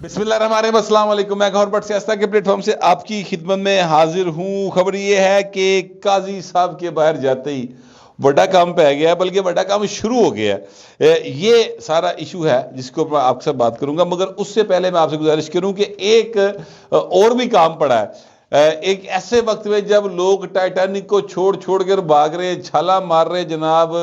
بسم اللہ الرحمن الرحیم، السلام علیکم۔ میں گور بٹ سیاستہ کے پلیٹ فارم سے آپ کی خدمت میں حاضر ہوں۔ خبر یہ ہے کہ قاضی صاحب کے باہر جاتے ہی بڑا کام پہ گیا ہے، بلکہ بڑا کام شروع ہو گیا ہے۔ یہ سارا ایشو ہے جس کو میں آپ کے ساتھ بات کروں گا، مگر اس سے پہلے میں آپ سے گزارش کروں کہ ایک اور بھی کام پڑا ہے۔ ایک ایسے وقت میں جب لوگ ٹائٹینک کو چھوڑ کر بھاگ رہے، چھالا مار رہے جناب،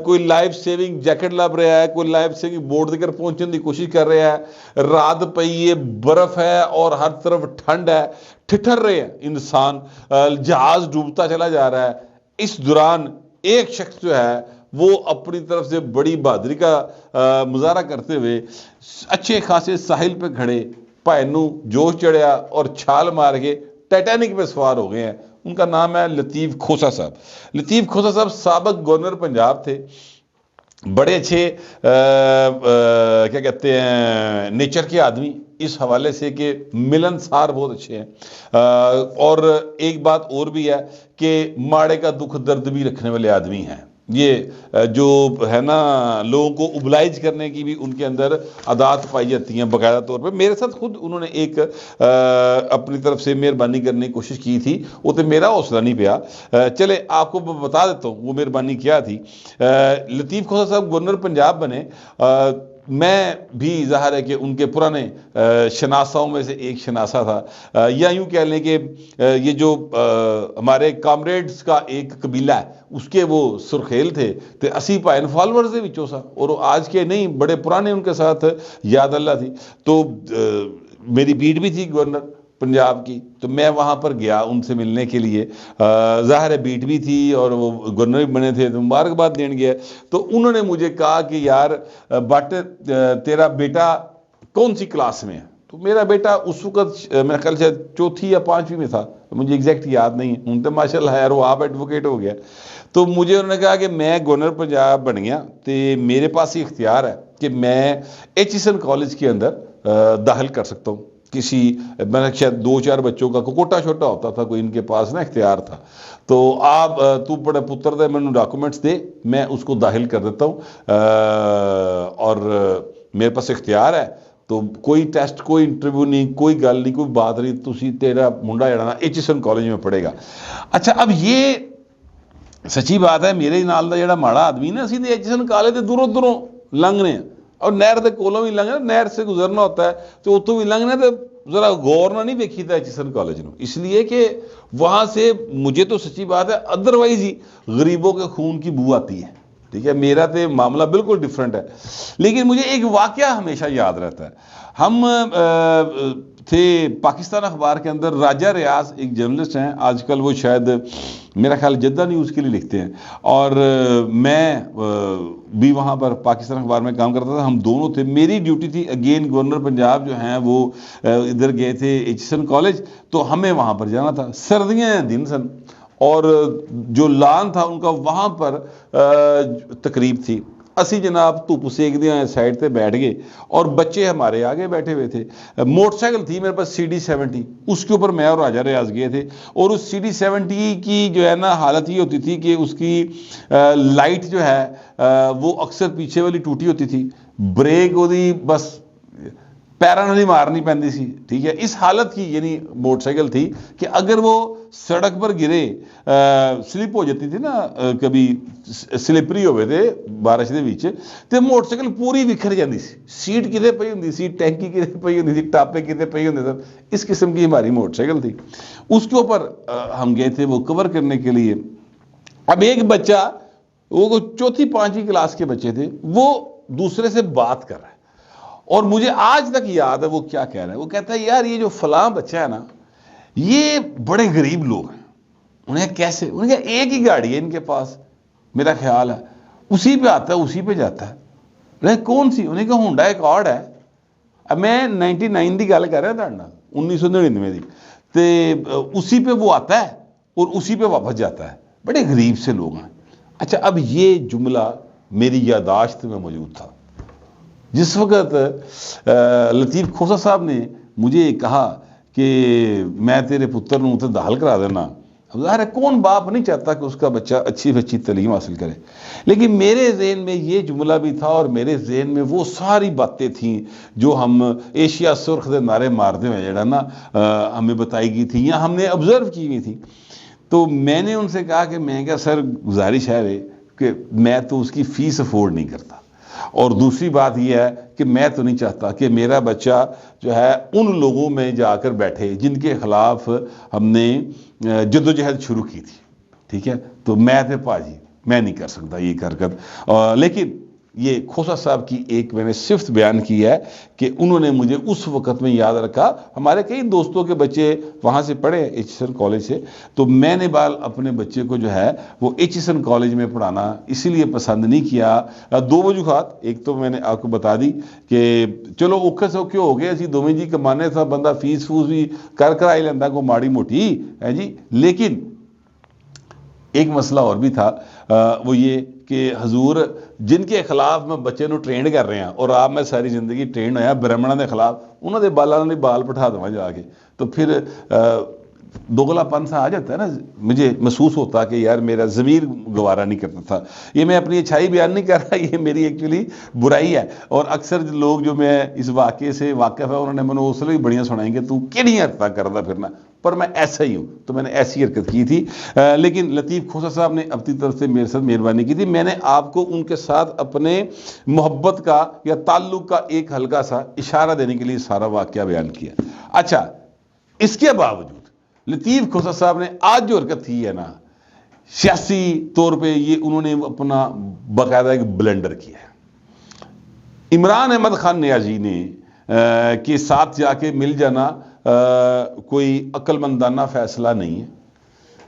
کوئی لائف سیونگ جیکٹ لب رہا ہے، کوئی لائف سیونگ بورڈ دیکر پہنچنے کی کوشش کر رہا ہے، رات پئی ہے، برف ہے اور ہر طرف ٹھنڈ ہے، ٹھٹر رہے ہیں انسان، جہاز ڈوبتا چلا جا رہا ہے۔ اس دوران ایک شخص جو ہے وہ اپنی طرف سے بڑی بہادری کا مظاہرہ کرتے ہوئے اچھے خاصے ساحل پہ کھڑے پائنو جوش چڑھیا اور چھال مار کے ٹائٹینک پہ سوار ہو گئے ہیں۔ ان کا نام ہے لطیف کھوسہ صاحب۔ لطیف کھوسہ صاحب سابق گورنر پنجاب تھے، بڑے اچھے کیا کہتے ہیں نیچر کے آدمی، اس حوالے سے کہ ملنسار بہت اچھے ہیں، اور ایک بات اور بھی ہے کہ ماڑے کا دکھ درد بھی رکھنے والے آدمی ہیں۔ یہ جو ہے نا لوگوں کو اوبلائج کرنے کی بھی ان کے اندر عادات پائی جاتی ہیں باقاعدہ طور پہ۔ میرے ساتھ خود انہوں نے ایک اپنی طرف سے مہربانی کرنے کی کوشش کی تھی، وہ تو میرا حوصلہ نہیں پیا۔ چلے آپ کو بتا دیتا ہوں وہ مہربانی کیا تھی۔ لطیف کھوسہ صاحب گورنر پنجاب بنے، میں بھی ظاہر ہے کہ ان کے پرانے شناساؤں میں سے ایک شناسا تھا، یا یوں کہہ لیں کہ یہ جو ہمارے کامریڈز کا ایک قبیلہ ہے اس کے وہ سرخیل تھے، تو اسی پائن فالورز دے وچوں سا، اور آج کے نہیں بڑے پرانے ان کے ساتھ یاد اللہ تھی۔ تو میری بیٹ بھی تھی گورنر پنجاب کی، تو میں وہاں پر گیا ان سے ملنے کے لیے، ظاہر ہے بیٹ بھی تھی اور وہ گورنر بھی بنے تھے، تو مبارکباد دین گیا۔ تو انہوں نے مجھے کہا کہ یار بٹ تیرا بیٹا کون سی کلاس میں ہے؟ تو میرا بیٹا اس وقت میرے خیال سے چوتھی یا پانچویں میں تھا، مجھے ایگزیکٹ یاد نہیں ہے، ان تو ماشاء اللہ یار وہ آپ ایڈوکیٹ ہو گیا۔ تو مجھے انہوں نے کہا کہ میں گورنر پنجاب بن گیا تو میرے پاس یہ اختیار ہے کہ میں ایچیسن کالج کے اندر داخل کر سکتا ہوں کسی، میں نے شاید 2-4 بچوں کا کوٹا چھوٹا ہوتا تھا کوئی ان کے پاس نا اختیار تھا، تو آپ تو بڑے پتر دے میں ڈاکومنٹس دے، میں اس کو داخل کر دیتا ہوں، اور میرے پاس اختیار ہے، تو کوئی ٹیسٹ کوئی انٹرویو نہیں، کوئی گل نہیں، کوئی بات نہیں، تسی تیرا منڈا جڑا نا ایچیسن کالج میں پڑھے گا۔ اچھا اب یہ سچی بات ہے، میرے نال دا جڑا ماڑا آدمی نا، اسی ایچیسن کالج دے دوروں لنگنے ہیں اور نہر دے کولوں بھی لنگنے، نہر سے گزرنا ہوتا ہے تو اتوں بھی لنگنے، تو ذرا غور نہ نہیں دیکھی تھا ایچیسن کالج نو، اس لیے کہ وہاں سے مجھے تو سچی بات ہے ادروائز ہی غریبوں کے خون کی بو آتی ہے، ٹھیک ہے، میرا تو معاملہ بالکل ڈیفرنٹ ہے۔ لیکن مجھے ایک واقعہ ہمیشہ یاد رہتا ہے، ہم تھے پاکستان اخبار کے اندر، راجہ ریاض ایک جرنلسٹ ہیں، آج کل وہ شاید میرا خیال جدہ نیوز کے لیے لکھتے ہیں، اور میں بھی وہاں پر پاکستان اخبار میں کام کرتا تھا، ہم دونوں تھے۔ میری ڈیوٹی تھی اگین گورنر پنجاب جو ہیں وہ ادھر گئے تھے ایچیسن کالج، تو ہمیں وہاں پر جانا تھا، سردیاں دن سن، اور جو لان تھا ان کا وہاں پر تقریب تھی، اسی جناب دھوپ سیک دیا سائڈ تے بیٹھ گئے، اور بچے ہمارے آگے بیٹھے ہوئے تھے، موٹر سائیکل تھی میرے پاس CD70، اس کے اوپر میں اور راجہ ریاض گئے تھے، اور اس CD70 کی جو ہے نا حالت یہ ہوتی تھی کہ اس کی لائٹ جو ہے وہ اکثر پیچھے والی ٹوٹی ہوتی تھی، بریک وہ بس پیرا نہیں مارنی پہنتی سی، ٹھیک ہے، اس حالت کی یعنی موٹر سائیکل تھی کہ اگر وہ سڑک پر گرے، سلپ ہو جاتی تھی نا، کبھی سلپری ہوئے تھے بارش دے وچ، تے موٹر سائیکل پوری بکھر جاندی سی، سیٹ کتے پئی ہوندی سی، ٹینکی کتے پئی ہوندی سی، ٹاپے کتے پئی ہوندے سن، اس قسم کی ہماری موٹر سائیکل تھی۔ اس کے اوپر ہم گئے تھے وہ کور کرنے کے لیے۔ اب ایک بچہ، وہ چوتھی پانچویں کلاس کے بچے تھے، وہ دوسرے سے بات کر رہا ہے، اور مجھے آج تک یاد ہے وہ کیا کہہ رہا ہے، وہ کہتا ہے یار یہ جو فلاں بچہ ہے نا، یہ بڑے غریب لوگ ہیں، انہیں کیسے، انہیں کہا ایک ہی گاڑی ہے ان کے پاس، میرا خیال ہے اسی پہ آتا ہے اسی پہ جاتا ہے، لیکن کون سی، انہیں کہا ہونڈا ایکارڈ ہے۔ اب میں 99 دی گل کر رہا تھا، 1999 دی، تو اسی پہ وہ آتا ہے اور اسی پہ واپس جاتا ہے، بڑے غریب سے لوگ ہیں۔ اچھا اب یہ جملہ میری یاداشت میں موجود تھا جس وقت لطیف کھوسہ صاحب نے مجھے کہا کہ میں تیرے پتر نوں تے داخل کرا دینا، ظاہر ہے کون باپ نہیں چاہتا کہ اس کا بچہ اچھی سے اچھی تعلیم حاصل کرے، لیکن میرے ذہن میں یہ جملہ بھی تھا اور میرے ذہن میں وہ ساری باتیں تھیں جو ہم ایشیا سرخ دے نعرے مارتے ہوئے جڑا نا ہمیں بتائی گئی تھی یا ہم نے آبزرو کی ہوئی تھی. تو میں نے ان سے کہا کہ میں کہا سر گزارش ہے کہ میں تو اس کی فیس افورڈ نہیں کرتا، اور دوسری بات یہ ہے کہ میں تو نہیں چاہتا کہ میرا بچہ جو ہے ان لوگوں میں جا کر بیٹھے جن کے خلاف ہم نے جدوجہد شروع کی تھی. ٹھیک ہے، تو میں تھے پاجی میں نہیں کر سکتا یہ حرکت. لیکن یہ کھوسا صاحب کی ایک میں نے صفت بیان کی ہے کہ انہوں نے مجھے اس وقت میں یاد رکھا. ہمارے کئی دوستوں کے بچے وہاں سے پڑھے ایچسن کالج سے، تو میں نے اپنے بچے کو جو ہے وہ ایچسن کالج میں پڑھانا اسی لیے پسند نہیں کیا. دو وجوہات، ایک تو میں نے آپ کو بتا دی کہ چلو اوکھے سوکھے ہو گئے اسی دوویں جی کمانے تھا، بندہ فیس فوس بھی کر آئی لینا کو ماڑی موٹی ہے جی. لیکن ایک مسئلہ اور بھی تھا، وہ یہ کہ حضور جن کے خلاف میں بچے نو ٹرینڈ کر رہے ہیں اور آپ میں ساری زندگی ٹرینڈ ہویا برہمنوں کے خلاف، انہوں نے بالاں نے بال پٹھا دوا جا کے، تو پھر دوگلا پن سا آ جاتا ہے نا. مجھے محسوس ہوتا کہ یار میرا ضمیر گوارا نہیں کرتا تھا. یہ میں اپنی اچھائی بیان نہیں کر رہا، یہ میری ایکچولی برائی ہے. اور اکثر لوگ جو میں اس واقعے سے واقف ہے انہوں نے میں نے اس لیے بڑیاں سنائیں کہ تو کیڑی حرکتاں کرتا پھرنا، پر میں ایسا ہی ہوں تو میں نے ایسی حرکت کی تھی. لیکن لطیف کھوسا صاحب نے اپنی طرف سے میرے ساتھ مہربانی کی تھی. میں نے آپ کو ان کے ساتھ اپنے محبت کا یا تعلق کا ایک ہلکا سا اشارہ دینے کے لیے سارا واقعہ بیان کیا. اچھا، اس کے باوجود لطیف کھوسا صاحب نے آج جو حرکت کی ہے نا، سیاسی طور پہ یہ انہوں نے اپنا باقاعدہ ایک بلنڈر کیا ہے. عمران احمد خان نیازی نے کے ساتھ جا کے مل جانا کوئی عقل مندانہ فیصلہ نہیں ہے،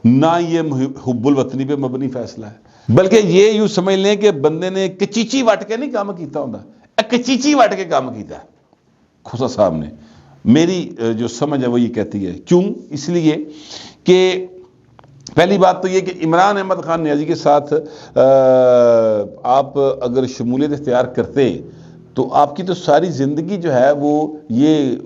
نہ یہ حب الوطنی پہ مبنی فیصلہ ہے، بلکہ یہ یوں سمجھ لیں کہ بندے نے کچیچی وٹ کے نہیں کام کیتا ہوتا، کچیچی وٹ کے کام کیتا ہے کھوسا صاحب نے. میری جو سمجھ ہے وہ یہ کہتی ہے. کیوں؟ اس لیے کہ پہلی بات تو یہ کہ عمران احمد خان نیازی کے ساتھ آپ اگر شمولیت اختیار کرتے تو آپ کی تو ساری زندگی جو ہے وہ یہ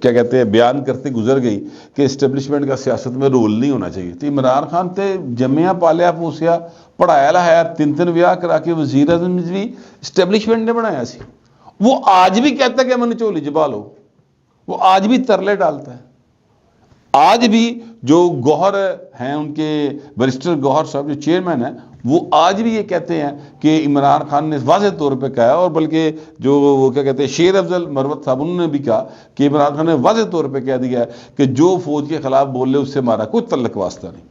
کیا کہتے ہیں بیان کرتے گزر گئی کہ اسٹیبلشمنٹ کا سیاست میں رول نہیں ہونا چاہیے. تو عمران خان تے جمعیا پالیا پوسیا پڑھایا لایا، تین ویاہ کرا کے وزیر اعظم بھی اسٹیبلشمنٹ نے بنایا سی. وہ آج بھی کہتا ہے کہ میں نے چولی جبا لو، وہ آج بھی ترلے ڈالتا ہے. آج بھی جو گوہر ہیں ان کے بیرسٹر گوہر صاحب جو چیئرمین ہیں، وہ آج بھی یہ کہتے ہیں کہ عمران خان نے واضح طور پہ کہا، اور بلکہ جو وہ کیا کہتے ہیں شیر افضل مروت صاحب انہوں نے بھی کہا کہ عمران خان نے واضح طور پہ کہہ دیا ہے کہ جو فوج کے خلاف بول لے اس سے ہمارا کوئی تعلق واسطہ نہیں.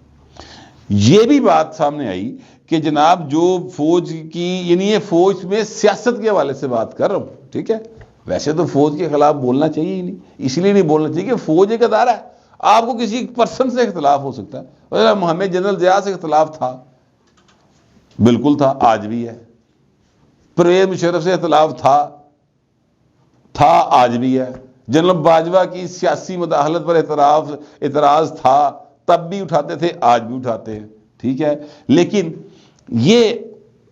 یہ بھی بات سامنے آئی کہ جناب جو فوج کی، یعنی یہ فوج میں سیاست کے حوالے سے بات کر رہا ہوں، ٹھیک ہے، ویسے تو فوج کے خلاف بولنا چاہیے ہی نہیں، اس لیے نہیں بولنا چاہیے کہ فوج ایک ادارہ ہے. آپ کو کسی پرسن سے اختلاف ہو سکتا ہے. ہمیں جنرل ضیاء سے اختلاف تھا، بالکل تھا، آج بھی ہے. پرویز مشرف سے اختلاف تھا آج بھی ہے. جنرل باجوہ کی سیاسی مداخلت پر اعتراض تھا، تب بھی اٹھاتے تھے، آج بھی اٹھاتے ہیں، ٹھیک ہے. لیکن یہ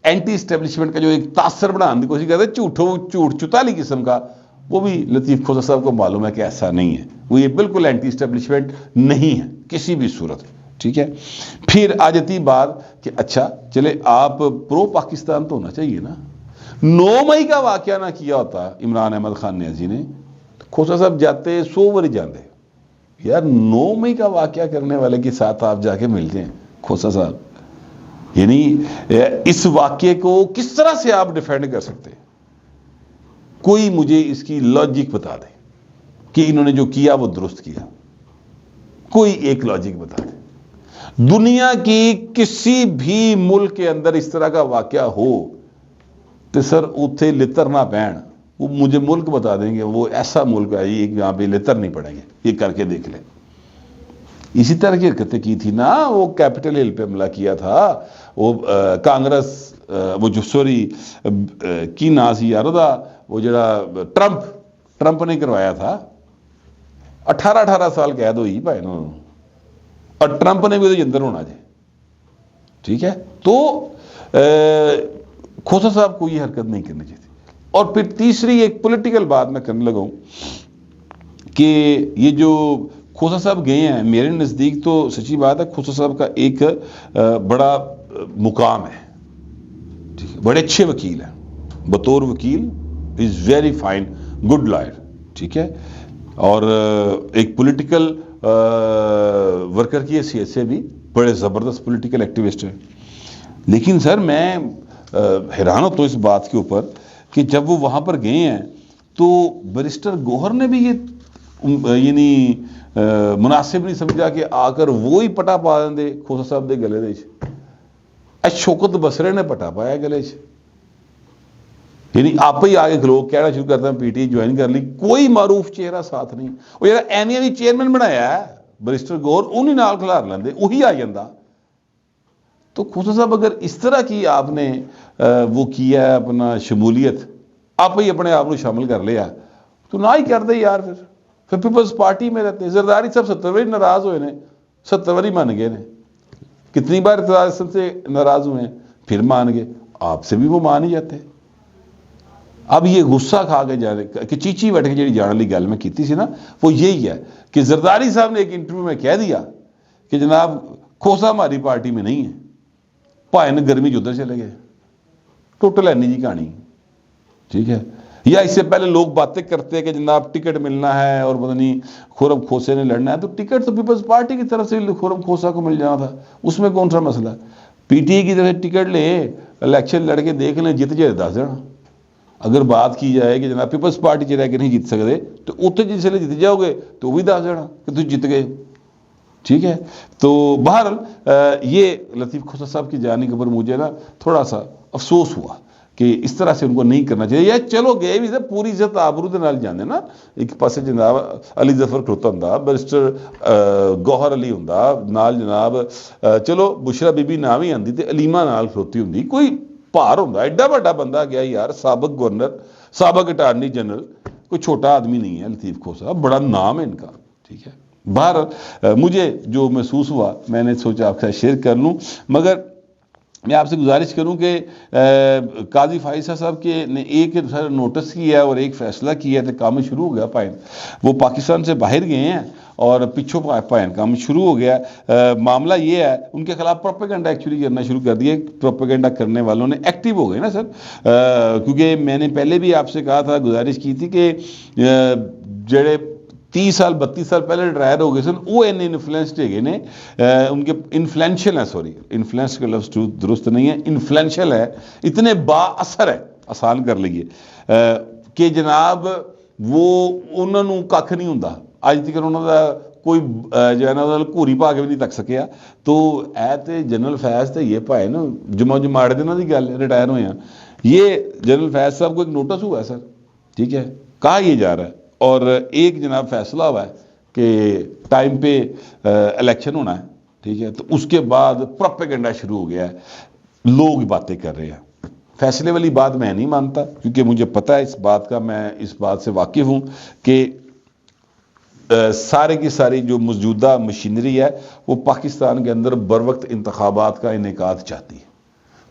اینٹی اسٹیبلشمنٹ کا جو ایک تاثر بنانے کی کوشش کرتے ہیں جھوٹ چتالی قسم کا، وہ بھی لطیف کھوسا صاحب کو معلوم ہے کہ ایسا نہیں ہے. وہ یہ بالکل اینٹی اسٹیبلشمنٹ نہیں ہے کسی بھی صورت، ٹھیک ہے. پھر آ جاتی بات کہ اچھا چلے آپ پرو پاکستان تو ہونا چاہیے نا. 9 مئی کا واقعہ نہ کیا ہوتا عمران احمد خان نیازی نے، کھوسا صاحب جاتے 100 بار جاندے. یار 9 مئی کا واقعہ کرنے والے کے ساتھ آپ جا کے مل جائیں کھوسا صاحب، یعنی اس واقعے کو کس طرح سے آپ ڈیفینڈ کر سکتے؟ کوئی مجھے اس کی لاجک بتا دے کہ انہوں نے جو کیا وہ درست کیا. کوئی ایک لاجک بتا دے. دنیا کی کسی بھی ملک کے اندر اس طرح کا واقعہ ہو تو سر اتھے لتر نہ پہن، وہ مجھے ملک بتا دیں گے وہ ایسا ملک ہے یہاں پہ لتر نہیں پڑیں گے، یہ کر کے دیکھ لیں. اسی طرح کی حرکتیں کی تھی نا، وہ کیپٹل ہل پہ حملہ کیا تھا، وہ کانگریس وہ جو سوری کی ناسی یارو دا وہ جڑا ٹرمپ نے کروایا تھا. 18 سال قید ہوئی بھائی انہوں نے، اور ٹرمپ نے بھی وہ اندر ہونا جائے، ٹھیک ہے. تو کھوسا صاحب کو یہ حرکت نہیں کرنی چاہیے. اور پھر تیسری ایک پولیٹیکل بات میں کرنے لگا ہوں کہ یہ جو کھوسا صاحب گئے ہیں، میرے نزدیک تو سچی بات ہے کھوسا صاحب کا ایک بڑا مقام ہے، ٹھیک ہے، بڑے اچھے وکیل ہیں، بطور وکیل is very fine, good lawyer, ٹھیک ہے، اور ایک پولیٹیکل ورکر کی حیثیت سے بھی بڑے زبردست پولیٹیکل ایکٹیوسٹ ہیں. لیکن سر میں حیران ہوتا ہوں اس بات کے اوپر کہ جب وہ وہاں پر گئے ہیں تو بیرسٹر گوہر نے بھی یہ یعنی مناسب نہیں سمجھا کہ آ کر وہی پٹا پا دیں کھوسا صاحب دے گلے دے شوکت بسرے نے پٹا پایا گلے یعنی آپ ہی آگے لوگ کہنا شروع کرتے ہیں پی ٹی جوائن کر لی، کوئی معروف چہرہ ساتھ نہیں. وہ یار اینیا بھی چیئرمین بنایا ہے بیرسٹر گوہر، انہی نال کھلار لیندے وہی آ جاندہ. تو کھوسا صاحب اگر اس طرح کی آپ نے وہ کیا ہے اپنا شمولیت، آپ ہی اپنے آپ کو شامل کر لیا تو نہ ہی کر دے یار. پھر پیپلز پارٹی میں رہتے ہیں. زرداری صاحب 70 باری ناراض ہوئے ہیں، 70 باری مان گئے ہیں. کتنی بار ارتضی سے ناراض ہوئے ہیں پھر مان گئے. آپ سے بھی وہ مان ہی جاتے ہیں. اب یہ غصہ کھا کے جانے کہ چیچی بیٹھ کے جی جان والی گل میں کیتی سی نا، وہ یہی ہے کہ زرداری صاحب نے ایک انٹرویو میں کہہ دیا کہ جناب کھوسا ہماری پارٹی میں نہیں ہے، بھائی نے گرمی ادھر چلے گئے. ٹوٹل اینی جی کہانی، ٹھیک ہے. یا اس سے پہلے لوگ باتیں کرتے ہیں کہ جناب ٹکٹ ملنا ہے اور پتہ نہیں خرم کھوسے نے لڑنا ہے، تو ٹکٹ تو پیپلز پارٹی کی طرف سے خرم کھوسا کو مل جانا تھا، اس میں کون سا مسئلہ. پی ٹی آئی کی طرف سے ٹکٹ لے، الیکشن لڑ کے دیکھ لیں، جیت جائے 10 جنا. اگر بات کی جائے کہ جناب پیپلز پارٹی چ رہ کے نہیں جیت سکتے تو اتنے جس ویلے جیت جاؤ گے تو وہ بھی 10 جنا کہ تم جیت گئے، ٹھیک ہے. تو بہرحال یہ لطیف کھوسا صاحب کی جانے کے اوپر مجھے نا تھوڑا سا افسوس ہوا کہ اس طرح سے ان کو نہیں کرنا چاہیے. یا چلو گئے بھی تھے پوری عزت آبرو دے نال جانے نا. ایک پاسے جناب علی ظفر کھلوتا ہوندا، بیرسٹر گوہر علی ہوندا نال، جناب چلو بشرا بی بی نہ بھی آندی تے علیمہ نال کھلوتی ہوندی، کوئی بھار ہوندا. ایڈا بڑا بندہ گیا یار، سابق گورنر، سابق اٹارنی جنرل، کوئی چھوٹا آدمی نہیں ہے لطیف کھوسا، بڑا نام ہے ان کا، ٹھیک ہے. بہرحال مجھے جو محسوس ہوا میں نے سوچا آپ کے ساتھ شیئر کر لوں. مگر میں آپ سے گزارش کروں کہ قاضی فائز صاحب کے نے ایک نوٹس کیا اور ایک فیصلہ کیا تو کام شروع ہو گیا. پائن وہ پاکستان سے باہر گئے ہیں اور پچھوں پائن کام شروع ہو گیا. معاملہ یہ ہے ان کے خلاف پروپیگنڈا ایکچولی کرنا شروع کر دیا. پروپیگنڈا کرنے والوں نے ایکٹیو ہو گئے نا سر، کیونکہ میں نے پہلے بھی آپ سے کہا تھا، گزارش کی تھی کہ جڑے 30 سال 32 سال پہلے ریٹائر ہو گئے سن وہ این انفلوئنسڈ ہے نے، ان کے انفلوئنشل ہیں، سوری انفلوئنس کا لفظ درست نہیں ہے، انفلوئنشل ہے، اتنے با اثر ہے، آسان کر لیے کہ جناب وہ انہوں نے کھ نہیں ہوں اج تک انہوں کا کوئی جو ہے نا گھوری پا کے بھی نہیں تک سکیا. تو اے تے جنرل فیض تے یہ پائے نا جماڑے دنوں کی گل ریٹائر ہوئے ہیں. یہ جنرل فیض صاحب کو ایک نوٹس ہوا ہے سر، ٹھیک ہے، کہا یہ جا رہا ہے اور ایک جناب فیصلہ ہوا ہے کہ ٹائم پہ الیکشن ہونا ہے، ٹھیک ہے. تو اس کے بعد پروپیگنڈا شروع ہو گیا ہے، لوگ باتیں کر رہے ہیں. فیصلے والی بات میں نہیں مانتا کیونکہ مجھے پتہ ہے اس بات کا، میں اس بات سے واقف ہوں کہ سارے کی ساری جو موجودہ مشینری ہے وہ پاکستان کے اندر بر وقت انتخابات کا انعقاد چاہتی ہے.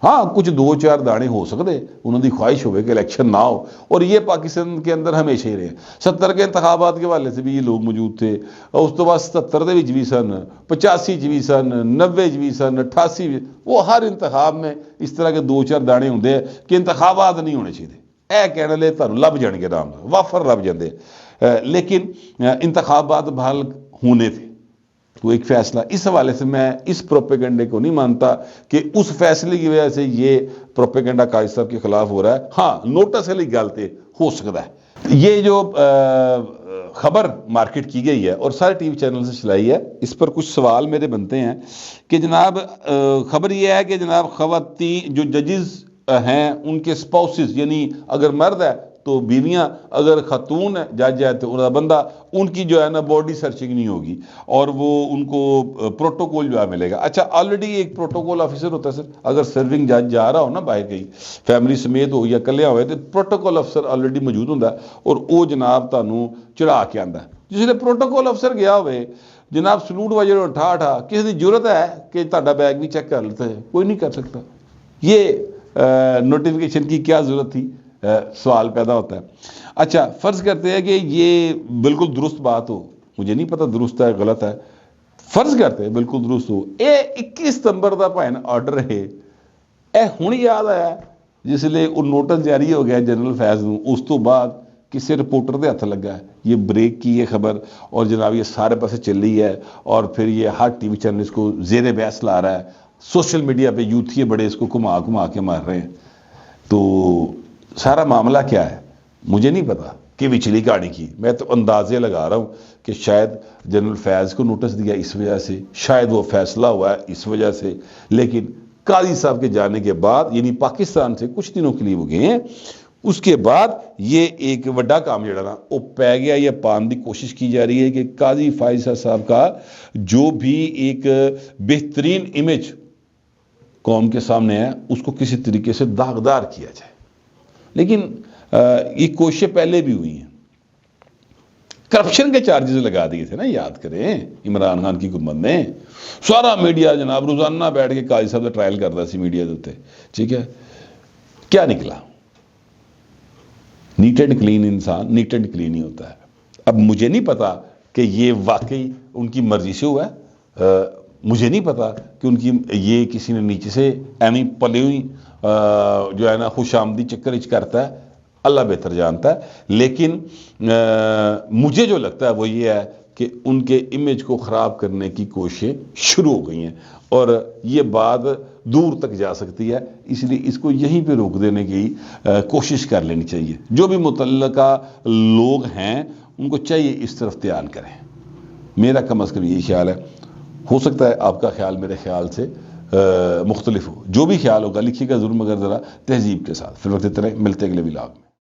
ہاں کچھ 2-4 دانے ہو سکتے انہوں کی خواہش ہوئے کہ الیکشن نہ ہو، اور یہ پاکستان کے اندر ہمیشہ ہی رہے. 70 کے انتخابات کے حوالے سے بھی یہ لوگ موجود تھے، اور اس تو بعد 77 دے بھی سن، 85 بھی سن، 90 بھی سن، 88 بھی، وہ ہر انتخاب میں اس طرح کے 2-4 دانے ہوں کہ انتخابات نہیں ہونے چاہیے. اے کہنے لے تھانوں لب جان گے رام وافر لب جاندے، لیکن انتخابات بحال ہونے تھے. تو ایک فیصلہ اس حوالے سے میں اس پروپیگنڈے کو نہیں مانتا کہ اس فیصلے کی وجہ سے یہ پروپیگنڈا قائد صاحب کے خلاف ہو رہا ہے. ہاں نوٹس والی گل ہو سکتا ہے. یہ جو خبر مارکیٹ کی گئی ہے اور سارے ٹی وی چینل سے چلائی ہے، اس پر کچھ سوال میرے بنتے ہیں کہ جناب خبر یہ ہے کہ جناب خواتین جو ججز ہیں ان کے سپاؤسز، یعنی اگر مرد ہے تو بیویاں، اگر خاتون جج ہے تو انہوں بندہ، ان کی جو ہے نا باڈی سرچنگ نہیں ہوگی اور وہ ان کو پروٹوکول جو ہے ملے گا. اچھا آلریڈی ایک پروٹوکول آفیسر ہوتا ہے سر، اگر سرونگ جج جا رہا ہو نا باہر کہیں فیملی سمیت ہو یا کلیا ہوئے تو پروٹوکول افسر آلریڈی موجود ہوتا ہے اور وہ جناب تانوں چڑھا کے آندا ہے. جس لئے پروٹوکول افسر گیا ہوئے جناب سلوٹ وجہ ٹھا کسی کی ضرورت ہے کہ تہاڈا بیگ بھی چیک کر لیتا ہے؟ کوئی نہیں کر سکتا. یہ نوٹیفیکیشن کی کیا ضرورت تھی؟ سوال پیدا ہوتا ہے. اچھا فرض کرتے ہیں کہ یہ بالکل درست بات ہو، مجھے نہیں پتہ درست ہے غلط ہے، فرض کرتے ہیں بالکل درست ہو، اے 21 ستمبر دا بھائن آرڈر ہے، اے ہن یاد آیا جس لئے وہ نوٹس جاری ہو گیا جنرل فیض نو، اس تو بعد کسی رپورٹر دے ہاتھ لگا ہے، یہ بریک کی یہ خبر، اور جناب یہ سارے پاسے چل رہی ہے، اور پھر یہ ہر ٹی وی چینل اس کو زیر بحث لا رہا ہے، سوشل میڈیا پہ یوتھیے بڑے اس کو گھما کے مار رہے ہیں۔ تو سارا معاملہ کیا ہے مجھے نہیں پتا کہ وچلی کہانی کی، میں تو اندازے لگا رہا ہوں کہ شاید جنرل فیض کو نوٹس دیا اس وجہ سے، شاید وہ فیصلہ ہوا ہے اس وجہ سے، لیکن قاضی صاحب کے جانے کے بعد یعنی پاکستان سے کچھ دنوں کے لیے وہ گئے ہیں، اس کے بعد یہ ایک وڈا کام جڑا نا وہ پی گیا، یہ پان دی کوشش کی جا رہی ہے کہ قاضی فائز صاحب کا جو بھی ایک بہترین امیج قوم کے سامنے ہے اس کو کسی طریقے سے داغدار کیا جائے۔ لیکن یہ کوششیں پہلے بھی ہوئی ہیں، کرپشن کے چارجز لگا دیے تھے نا، یاد کریں عمران خان کی حکومت نے، سارا میڈیا جناب روزانہ بیٹھ کے قاضی صاحب کا ٹرائل کرتا سی میڈیا دیتے، ٹھیک ہے، کیا نکلا؟ نیٹ اینڈ کلین انسان نیٹ اینڈ کلین ہی ہوتا ہے۔ اب مجھے نہیں پتا کہ یہ واقعی ان کی مرضی سے ہوا ہے، مجھے نہیں پتا کہ ان کی یہ کسی نے نیچے سے ایمی پلی ہوئی جو ہے نا خوش آمدی چکر اچ کرتا ہے، اللہ بہتر جانتا ہے، لیکن مجھے جو لگتا ہے وہ یہ ہے کہ ان کے امیج کو خراب کرنے کی کوششیں شروع ہو گئی ہیں، اور یہ بات دور تک جا سکتی ہے، اس لیے اس کو یہیں پہ روک دینے کی کوشش کر لینی چاہیے۔ جو بھی متعلقہ لوگ ہیں ان کو چاہیے اس طرف دھیان کریں، میرا کم از کم یہی خیال ہے، ہو سکتا ہے آپ کا خیال میرے خیال سے مختلف ہو، جو بھی خیال ہوگا لکھیے گا ضرور، مگر ذرا تہذیب کے ساتھ۔ پھر وقت اتنے ملتے اگلے ولاگ میں۔